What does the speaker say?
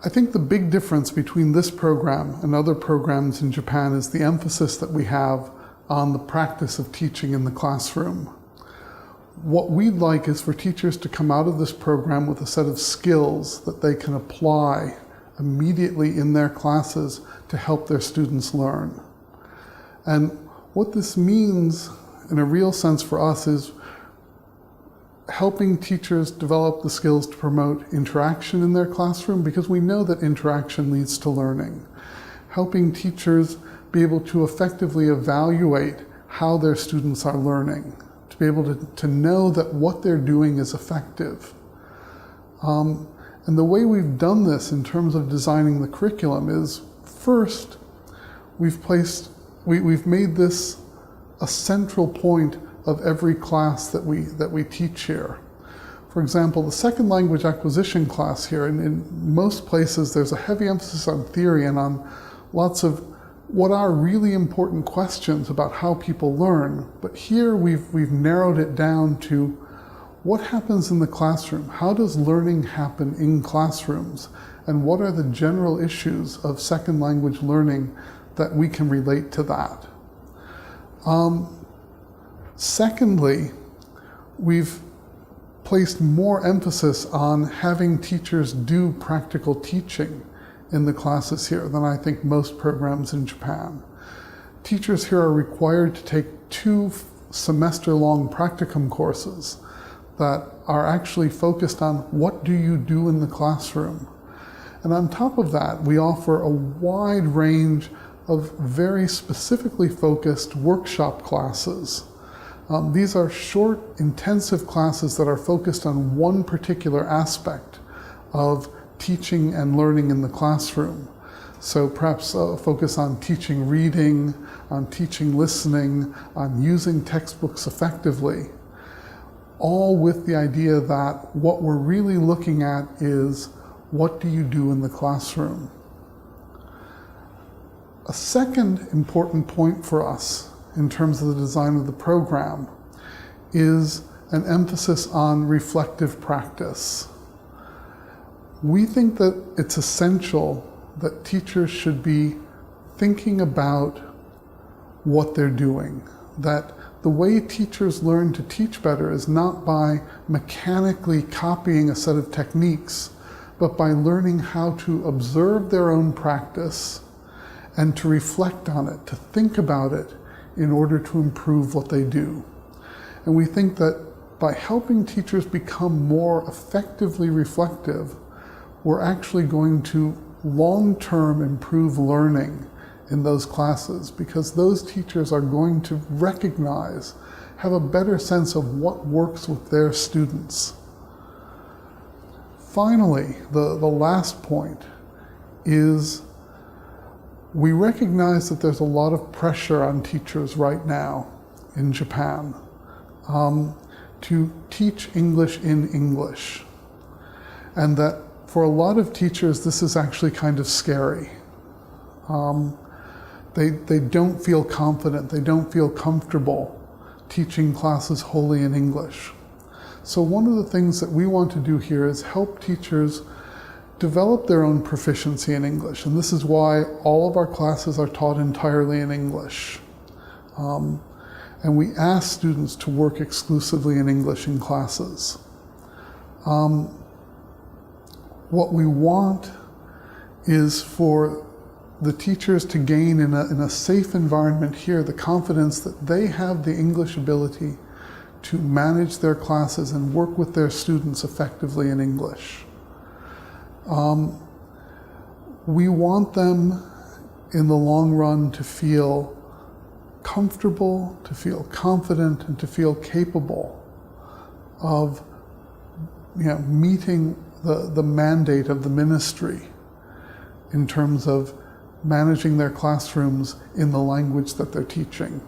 I think the big difference between this program and other programs in Japan is the emphasis that we have on the practice of teaching in the classroom. What we'd like is for teachers to come out of this program with a set of skills that they can apply immediately in their classes to help their students learn. And what this means in a real sense for us is helping teachers develop the skills to promote interaction in their classroom, because we know that interaction leads to learning. Helping teachers be able to effectively evaluate how their students are learning, to be able to know that what they're doing is effective. And the way we've done this in terms of designing the curriculum is, first, we've made this a central point of every class that we teach here. For example, the second language acquisition class here, and in most places there's a heavy emphasis on theory and on lots of what are really important questions about how people learn. But here we've narrowed it down to what happens in the classroom? How does learning happen in classrooms? And what are the general issues of second language learning that we can relate to that? Secondly, we've placed more emphasis on having teachers do practical teaching in the classes here than I think most programs in Japan. Teachers here are required to take 2 semester-long practicum courses that are actually focused on what do you do in the classroom. And on top of that, we offer a wide range of very specifically focused workshop classes. These are short, intensive classes that are focused on one particular aspect of teaching and learning in the classroom. So perhaps focus on teaching reading, on teaching listening, on using textbooks effectively, all with the idea that what we're really looking at is what do you do in the classroom. A second important point for us in terms of the design of the program is an emphasis on reflective practice. We think that it's essential that teachers should be thinking about what they're doing, that the way teachers learn to teach better is not by mechanically copying a set of techniques, but by learning how to observe their own practice and to reflect on it, to think about it in order to improve what they do. And we think that by helping teachers become more effectively reflective, we're actually going to long-term improve learning in those classes, because those teachers are going to recognize, have a better sense of what works with their students. Finally, the last point is we recognize that there's a lot of pressure on teachers right now in Japan to teach English in English. And that for a lot of teachers, this is actually kind of scary. They don't feel confident, they don't feel comfortable teaching classes wholly in English. So one of the things that we want to do here is help teachers develop their own proficiency in English. And this is why all of our classes are taught entirely in English. And we ask students to work exclusively in English in classes. What we want is for the teachers to gain in a safe environment here the confidence that they have the English ability to manage their classes and work with their students effectively in English. We want them in the long run to feel comfortable, to feel confident, and to feel capable of meeting the mandate of the ministry in terms of managing their classrooms in the language that they're teaching.